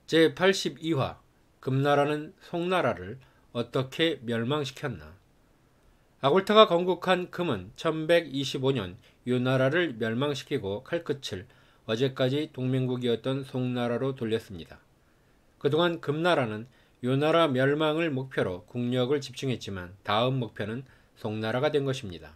제82화 금나라는 송나라를 어떻게 멸망시켰나. 아골타가 건국한 금은 1125년 요나라를 멸망시키고 칼끝을 어제까지 동맹국이었던 송나라로 돌렸습니다. 그동안 금나라는 요나라 멸망을 목표로 국력을 집중했지만 다음 목표는 송나라가 된 것입니다.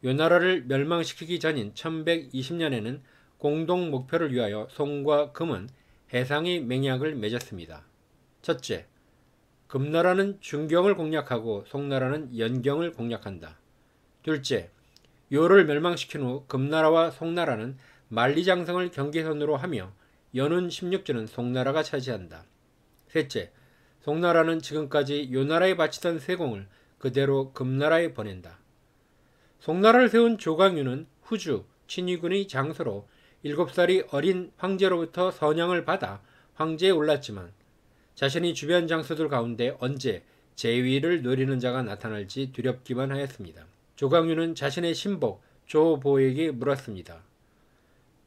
요나라를 멸망시키기 전인 1120년에는 공동 목표를 위하여 송과 금은 해상의 맹약을 맺었습니다. 첫째, 금나라는 중경을 공략하고 송나라는 연경을 공략한다. 둘째, 요를 멸망시킨 후 금나라와 송나라는 만리장성을 경계선으로 하며 연운 16주는 송나라가 차지한다. 셋째, 송나라는 지금까지 요나라에 바치던 세공을 그대로 금나라에 보낸다. 송나라를 세운 조광유는 후주 친위군의 장수로 7살이 어린 황제로부터 선양을 받아 황제에 올랐지만 자신이 주변 장수들 가운데 언제 재위를 노리는 자가 나타날지 두렵기만 하였습니다. 조광유는 자신의 신복 조보에게 물었습니다.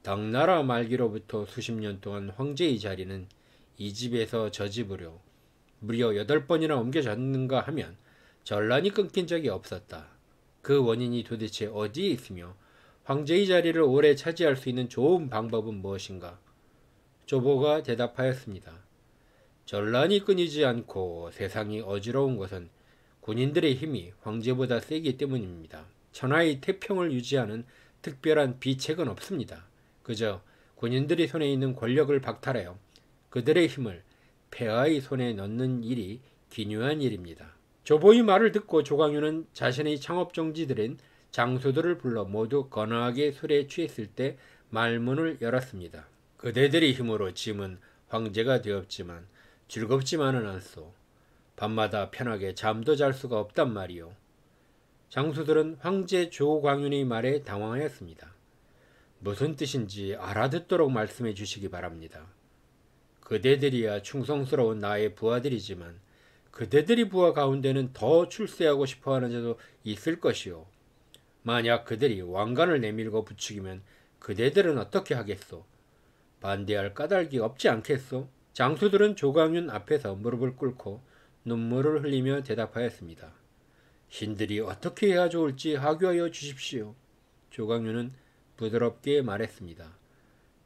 당나라 말기로부터 수십 년 동안 황제의 자리는 이 집에서 저 집으로 무려 8번이나 옮겨졌는가 하면 전란이 끊긴 적이 없었다. 그 원인이 도대체 어디에 있으며 황제의 자리를 오래 차지할 수 있는 좋은 방법은 무엇인가? 조보가 대답하였습니다. 전란이 끊이지 않고 세상이 어지러운 것은 군인들의 힘이 황제보다 세기 때문입니다. 천하의 태평을 유지하는 특별한 비책은 없습니다. 그저 군인들이 손에 있는 권력을 박탈하여 그들의 힘을 폐하의 손에 넣는 일이 기묘한 일입니다. 조보의 말을 듣고 조광유는 자신의 창업종지들인 장수들을 불러 모두 건하게 술에 취했을 때 말문을 열었습니다. 그대들의 힘으로 짐은 황제가 되었지만 즐겁지만은 않소. 밤마다 편하게 잠도 잘 수가 없단 말이오. 장수들은 황제 조광윤의 말에 당황하였습니다. 무슨 뜻인지 알아듣도록 말씀해 주시기 바랍니다. 그대들이야 충성스러운 나의 부하들이지만 그대들의 부하 가운데는 더 출세하고 싶어하는 자도 있을 것이오. 만약 그들이 왕관을 내밀고 부추기면 그대들은 어떻게 하겠소? 반대할 까닭이 없지 않겠소? 장수들은 조광윤 앞에서 무릎을 꿇고 눈물을 흘리며 대답하였습니다. 신들이 어떻게 해야 좋을지 하교하여 주십시오. 조광윤은 부드럽게 말했습니다.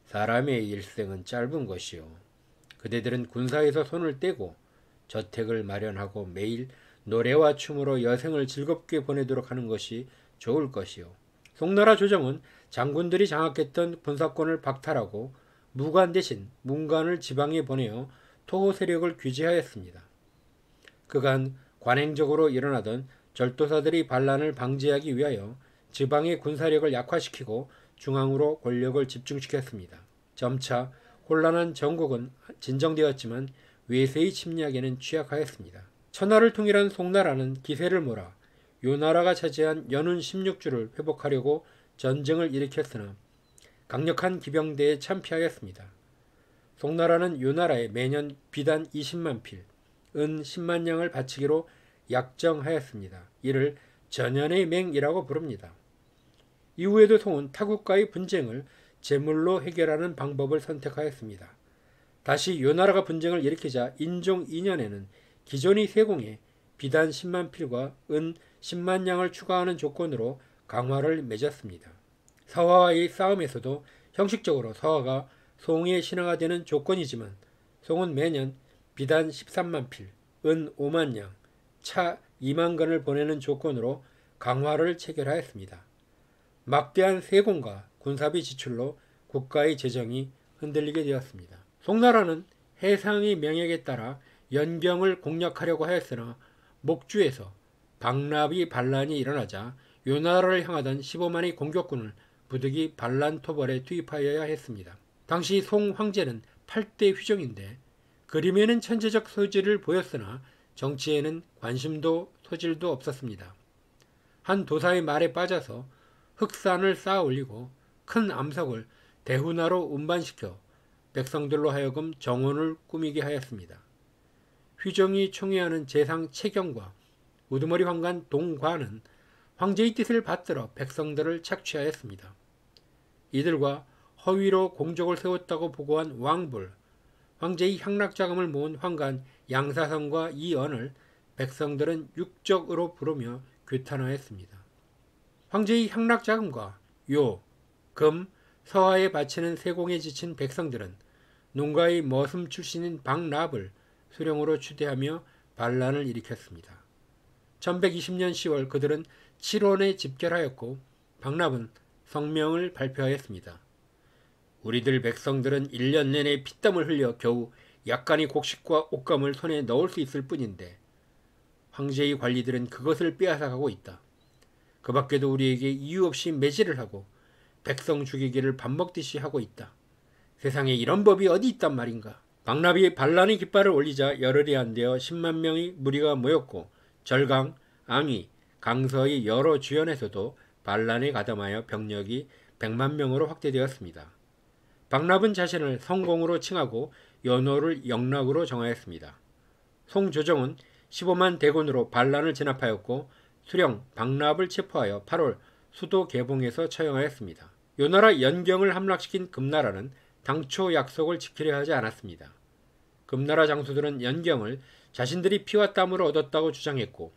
사람의 일생은 짧은 것이요. 그대들은 군사에서 손을 떼고 저택을 마련하고 매일 노래와 춤으로 여생을 즐겁게 보내도록 하는 것이 좋을 것이요. 송나라 조정은 장군들이 장악했던 군사권을 박탈하고 무관 대신 문관을 지방에 보내어 토호 세력을 규제하였습니다. 그간 관행적으로 일어나던 절도사들의 반란을 방지하기 위하여 지방의 군사력을 약화시키고 중앙으로 권력을 집중시켰습니다. 점차 혼란한 전국은 진정되었지만 외세의 침략에는 취약하였습니다. 천하를 통일한 송나라는 기세를 몰아 요나라가 차지한 연운 16주를 회복하려고 전쟁을 일으켰으나 강력한 기병대에 참패하였습니다. 송나라는 요나라에 매년 비단 20만 필, 은 10만 냥을 바치기로 약정하였습니다. 이를 전연의 맹이라고 부릅니다. 이후에도 송은 타국과의 분쟁을 제물로 해결하는 방법을 선택하였습니다. 다시 요나라가 분쟁을 일으키자 인종 2년에는 기존의 세공에 비단 10만 필과 은 10만 냥을 추가하는 조건으로 강화를 맺었습니다. 서화와의 싸움에서도 형식적으로 서화가 송의 신하가 되는 조건이지만 송은 매년 비단 13만 필, 은 5만 냥, 차 2만 건을 보내는 조건으로 강화를 체결하였습니다. 막대한 세공과 군사비 지출로 국가의 재정이 흔들리게 되었습니다. 송나라는 해상의 명약에 따라 연경을 공략하려고 하였으나 목주에서 박납이 반란이 일어나자 요나라를 향하던 15만의 공격군을 부득이 반란 토벌에 투입하여야 했습니다. 당시 송 황제는 8대 휘종인데 그림에는 천재적 소질을 보였으나 정치에는 관심도 소질도 없었습니다. 한 도사의 말에 빠져서 흑산을 쌓아 올리고 큰 암석을 대훈화로 운반시켜 백성들로 하여금 정원을 꾸미게 하였습니다. 휘종이 총애하는 재상 채경과 우두머리 황관 동과는 황제의 뜻을 받들어 백성들을 착취하였습니다. 이들과 허위로 공적을 세웠다고 보고한 왕불, 황제의 향락자금을 모은 황관 양사성과 이언을 백성들은 육적으로 부르며 규탄하였습니다. 황제의 향락자금과 요, 금, 서화에 바치는 세공에 지친 백성들은 농가의 머슴 출신인 박납을 수령으로 추대하며 반란을 일으켰습니다. 1120년 10월 그들은 칠원에 집결하였고 박납은 성명을 발표하였습니다. 우리들 백성들은 1년 내내 피땀을 흘려 겨우 약간의 곡식과 옷감을 손에 넣을 수 있을 뿐인데 황제의 관리들은 그것을 빼앗아가고 있다. 그 밖에도 우리에게 이유 없이 매질을 하고 백성 죽이기를 밥 먹듯이 하고 있다. 세상에 이런 법이 어디 있단 말인가. 박납이 반란의 깃발을 올리자 열흘이 안 되어 10만 명의 무리가 모였고 절강, 앙위, 강서의 여러 주연에서도 반란에 가담하여 병력이 100만 명으로 확대되었습니다. 박납은 자신을 성공으로 칭하고 연호를 영락으로 정하였습니다. 송조정은 15만 대군으로 반란을 진압하였고 수령 박납을 체포하여 8월 수도 개봉에서 처형하였습니다. 요나라 연경을 함락시킨 금나라는 당초 약속을 지키려 하지 않았습니다. 금나라 장수들은 연경을 자신들이 피와 땀으로 얻었다고 주장했고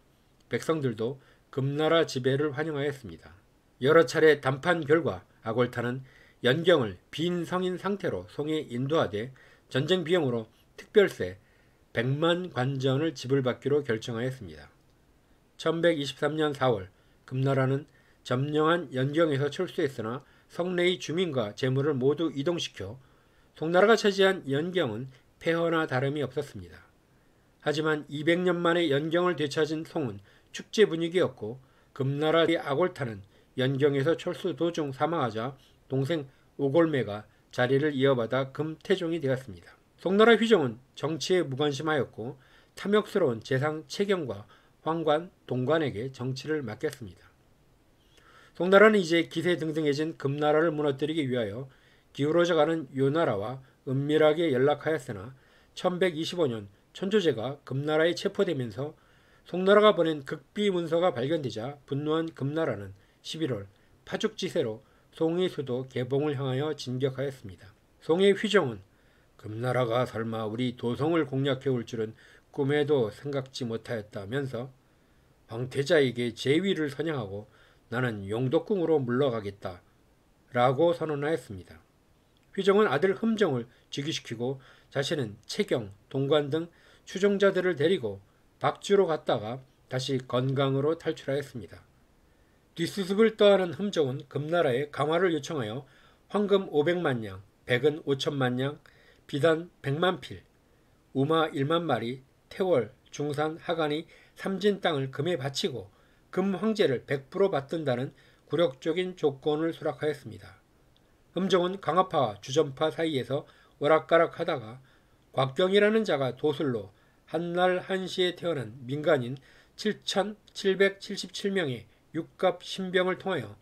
백성들도 금나라 지배를 환영하였습니다. 여러 차례 담판 결과 아골타는 연경을 빈 성인 상태로 송에 인도하되 전쟁 비용으로 특별세 100만 관전을 지불받기로 결정하였습니다. 1123년 4월 금나라는 점령한 연경에서 철수했으나 성내의 주민과 재물을 모두 이동시켜 송나라가 차지한 연경은 폐허나 다름이 없었습니다. 하지만 200년 만에 연경을 되찾은 송은 축제 분위기였고 금나라의 아골타는 연경에서 철수 도중 사망하자 동생 오골매가 자리를 이어받아 금태종이 되었습니다. 송나라 휘종은 정치에 무관심하였고 탐욕스러운 재상 채경과 황관, 동관에게 정치를 맡겼습니다. 송나라는 이제 기세등등해진 금나라를 무너뜨리기 위하여 기울어져가는 요나라와 은밀하게 연락하였으나 1125년 천조제가 금나라에 체포되면서 송나라가 보낸 극비 문서가 발견되자 분노한 금나라는 11월 파죽지세로 송의 수도 개봉을 향하여 진격하였습니다. 송의 휘종은 금나라가 설마 우리 도성을 공략해 올 줄은 꿈에도 생각지 못하였다면서 황태자에게 제위를 선양하고 나는 용덕궁으로 물러가겠다 라고 선언하였습니다. 휘종은 아들 흠정을 즉위시키고 자신은 채경, 동관 등 추종자들을 데리고 박주로 갔다가 다시 건강으로 탈출하였습니다. 뒷수습을 떠하는 흠정은 금나라에 강화를 요청하여 황금 500만 양, 백은 5천만 양, 비단 100만 필, 우마 1만 마리, 태월, 중산, 하간이 삼진 땅을 금에 바치고 금 황제를 100% 받든다는 굴욕적인 조건을 수락하였습니다. 흠정은 강화파와 주전파 사이에서 오락가락하다가 곽경이라는 자가 도술로 한날 한시에 태어난 민간인 7,777명의 육갑 신병을 통하여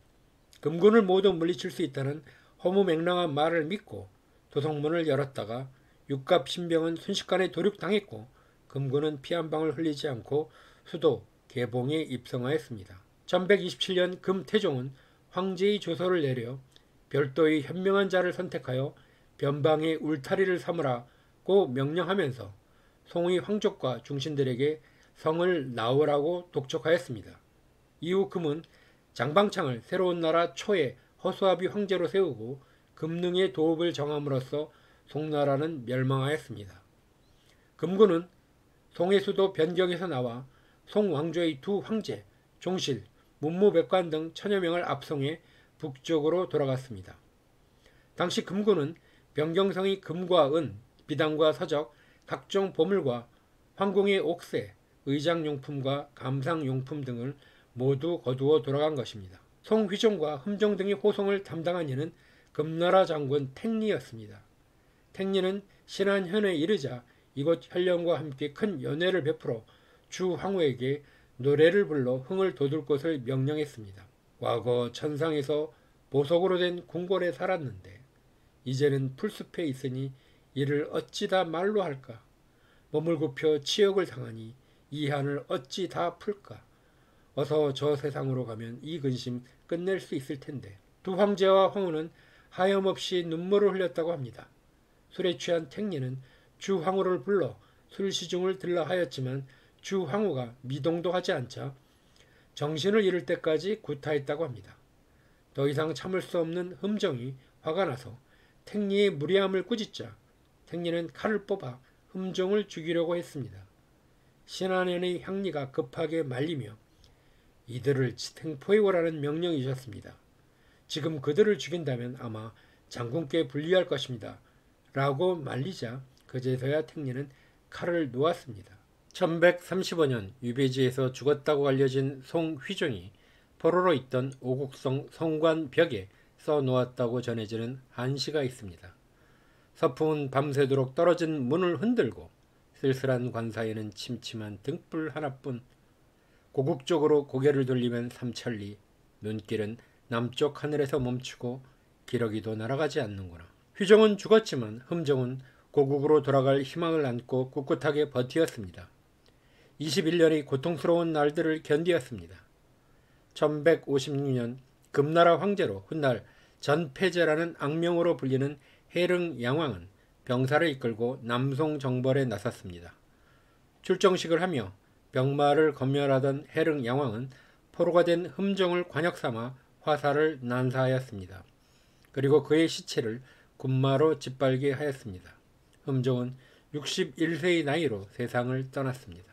금군을 모두 물리칠 수 있다는 허무맹랑한 말을 믿고 도성문을 열었다가 육갑 신병은 순식간에 도륙당했고 금군은 피 한 방울 흘리지 않고 수도 개봉에 입성하였습니다. 1127년 금태종은 황제의 조서를 내려 별도의 현명한 자를 선택하여 변방의 울타리를 삼으라고 명령하면서 송의 황족과 중신들에게 성을 나오라고 독촉하였습니다. 이후 금은 장방창을 새로운 나라 초의 허수아비 황제로 세우고 금능의 도읍을 정함으로써 송나라는 멸망하였습니다. 금군은 송의 수도 변경에서 나와 송왕조의 두 황제, 종실, 문무백관 등 천여 명을 압송해 북쪽으로 돌아갔습니다. 당시 금군은 변경성의 금과 은, 비단과 서적, 각종 보물과 황궁의 옥새, 의장용품과 감상용품 등을 모두 거두어 돌아간 것입니다. 송휘종과 흠종 등의 호송을 담당한 이는 금나라 장군 택리였습니다. 택리는 신안현에 이르자 이곳 현령과 함께 큰 연회를 베풀어 주 황후에게 노래를 불러 흥을 돋울 것을 명령했습니다. 과거 천상에서 보석으로 된 궁궐에 살았는데 이제는 풀숲에 있으니 이를 어찌 다 말로 할까? 몸을 굽혀 치욕을 당하니 이 한을 어찌 다 풀까? 어서 저 세상으로 가면 이 근심 끝낼 수 있을 텐데. 두 황제와 황후는 하염없이 눈물을 흘렸다고 합니다. 술에 취한 택리는 주황후를 불러 술시중을 들라 하였지만 주황후가 미동도 하지 않자 정신을 잃을 때까지 구타했다고 합니다. 더 이상 참을 수 없는 흠정이 화가 나서 택리의 무례함을 꾸짖자 택리는 칼을 뽑아 흠정을 죽이려고 했습니다. 신안현의 향리가 급하게 말리며 이들을 지탱포에 오라는 명령이 있었습니다. 지금 그들을 죽인다면 아마 장군께 불리할 것입니다. 라고 말리자 그제서야 택리는 칼을 놓았습니다. 1135년 유배지에서 죽었다고 알려진 송휘종이 포로로 있던 오국성 성관벽에 써놓았다고 전해지는 한시가 있습니다. 서풍은 밤새도록 떨어진 문을 흔들고 쓸쓸한 관사에는 침침한 등불 하나뿐. 고국적으로 고개를 돌리면 삼천리, 눈길은 남쪽 하늘에서 멈추고 기러기도 날아가지 않는구나. 휘종은 죽었지만 흠정은 고국으로 돌아갈 희망을 안고 꿋꿋하게 버티었습니다. 21년의 고통스러운 날들을 견디었습니다. 1156년 금나라 황제로 훗날 전패제라는 악명으로 불리는 해릉 양왕은 병사를 이끌고 남송 정벌에 나섰습니다. 출정식을 하며 병마를 검열하던 해릉 양왕은 포로가 된 흠정을 관역 삼아 화살을 난사하였습니다. 그리고 그의 시체를 군마로 짓밟게 하였습니다. 흠정은 61세의 나이로 세상을 떠났습니다.